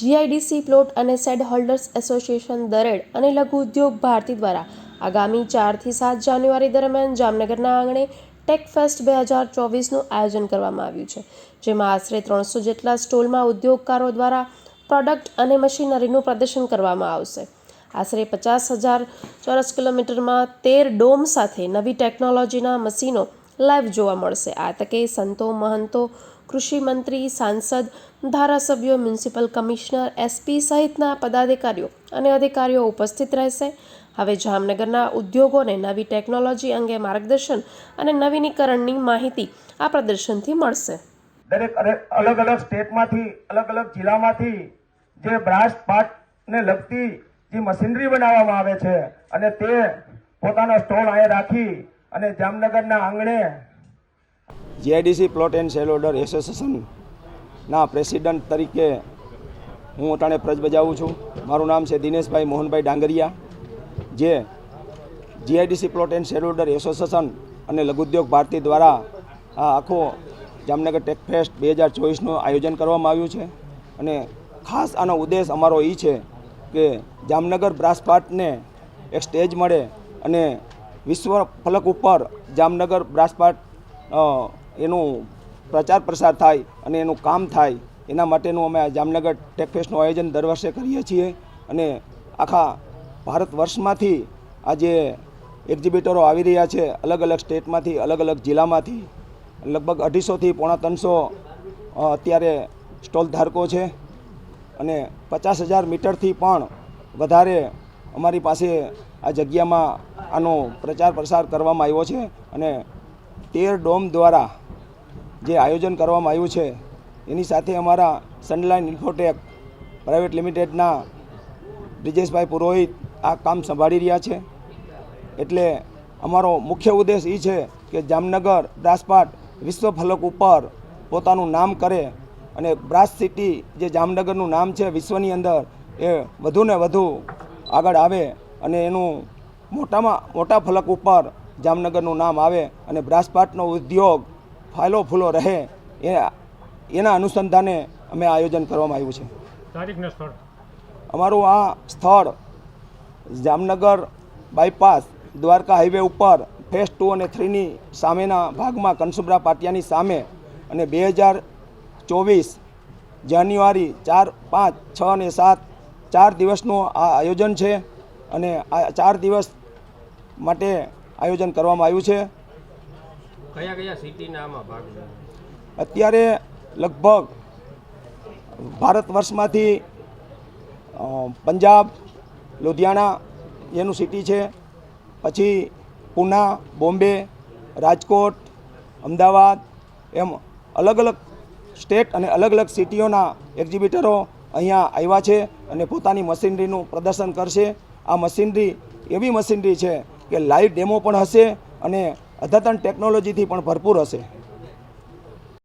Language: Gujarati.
જીઆઈડીસી પ્લોટ અને શેડ હોલ્ડર્સ એસોસિએશન દરેડ અને લઘુ ઉદ્યોગ ભારતી દ્વારા આગામી 4 થી 7 જાન્યુઆરી દરમિયાન જામનગરના આંગણે ટેક ફેસ્ટ 2024નું આયોજન કરવામાં આવ્યું છે, જેમાં આશરે 300 જેટલા સ્ટોલમાં ઉદ્યોગકારો દ્વારા પ્રોડક્ટ અને મશીનરીનું પ્રદર્શન કરવામાં આવશે। આશરે 50,000 ચોરસ કિલોમીટરમાં 13 ડોમ સાથે નવી ટેકનોલોજીના મશીનો લાઈવ જોવા મળશે। આ તકે સંતો, મહંતો, કૃષિ મંત્રી, સાંસદ, ધારાસભ્યો, મ્યુનિસિપલ કમિશનર, એસપી સહિતના પદાધિકારીઓ અને અધિકારીઓ ઉપસ્થિત રહેશે। હવે જામનગરના ઉદ્યોગોને નવી ટેકનોલોજી અંગે માર્ગદર્શન અને નવીનીકરણની માહિતી આ પ્રદર્શનથી મળશે। દરેક અલગ અલગ સ્ટેટમાંથી, અલગ અલગ જિલ્લામાંથી જે બ્રાસ પાર્ટને લગતી જે મશીનરી બનાવવામાં આવે છે અને તે પોતાનો સ્ટોલ અહીં રાખી અને જામનગરના આંગણે GIDC plot and shade holder એસોસિએશનના પ્રેસિડન્ટ તરીકે હું અટાણે ફરજ બજાવું છું। મારું નામ છે દિનેશભાઈ મોહનભાઈ ડાંગરિયા, જે GIDC plot and shade holder association અને લઘુદ્યોગ ભારતી દ્વારા આ આખો જામનગર ટેક ફેસ્ટ 2024નું આયોજન કરવામાં આવ્યું છે। અને ખાસ આનો ઉદ્દેશ અમારો એ છે કે જામનગર બ્રાસ પાર્ટને એક સ્ટેજ મળે અને વિશ્વ ફલક ઉપર જામનગર બ્રાસ પાર્ટ એનું પ્રચાર પ્રસાર થાય અને એનું કામ થાય, એના માટેનું અમે આ જામનગર ટેક ફેસ્ટનું આયોજન દર વર્ષે કરીએ છીએ। અને આખા ભારત વર્ષમાંથી આ જે એક્ઝિબિટરો આવી રહ્યા છે, અલગ અલગ સ્ટેટમાંથી, અલગ અલગ જિલ્લામાંથી લગભગ 250થી પોણા 300 અત્યારે સ્ટોલ ધારકો છે અને 50,000 મીટરથી પણ વધારે અમારી પાસે આ જગ્યામાં આનો પ્રચાર પ્રસાર કરવામાં આવ્યો છે। અને 13 ડોમ દ્વારા જે આયોજન કરવામાં આવ્યું છે એની સાથે અમારા સનલાઇન ઇન્ફોટેક પ્રાઇવેટ લિમિટેડના બ્રિજેશભાઈ પુરોહિત આ કામ સંભાળી રહ્યા છે। એટલે અમારો મુખ્ય ઉદ્દેશ એ છે કે જામનગર બ્રાસ પાર્ટ વિશ્વ ફલક ઉપર પોતાનું નામ કરે અને બ્રાસ સિટી જે જામનગરનું નામ છે વિશ્વની અંદર એ વધુને વધુ આગળ આવે અને એનું મોટામાં મોટા ફલક ઉપર જામનગરનું નામ આવે અને બ્રાસ પાર્ટનો ઉદ્યોગ ફાયલો ફૂલો રહે, એના અનુસંધાને અમે આયોજન કરવામાં આવ્યું છે। તારીખના સ્થળ અમારું આ સ્થળ જામનગર બાયપાસ દ્વારકા હાઈવે ઉપર ફેઝ 2 અને 3ની સામેના ભાગમાં કનસુબ્રા પાટિયાની સામે અને 2024 જાન્યુઆરી 4, 5, 6 અને 7 4 દિવસનું આ આયોજન છે અને આ 4 દિવસ માટે આયોજન કરવામાં આવ્યું છે। કયા કયા સિટીના આમાં ભાગ છે? અત્યારે લગભગ ભારત વર્ષમાંથી પંજાબ, લુધિયાણા એનું સિટી છે, પછી પૂના, બોમ્બે, રાજકોટ, અમદાવાદ એમ અલગ અલગ સ્ટેટ અને અલગ અલગ સિટીઓના એક્ઝિબિટરો અહીંયા આવ્યા છે અને પોતાની મશીનરીનું પ્રદર્શન કરશે। આ મશીનરી એવી મશીનરી છે કે લાઈવ ડેમો પણ હશે અને અદ્યતન ટેકનોલોજીથી પણ ભરપૂર હશે।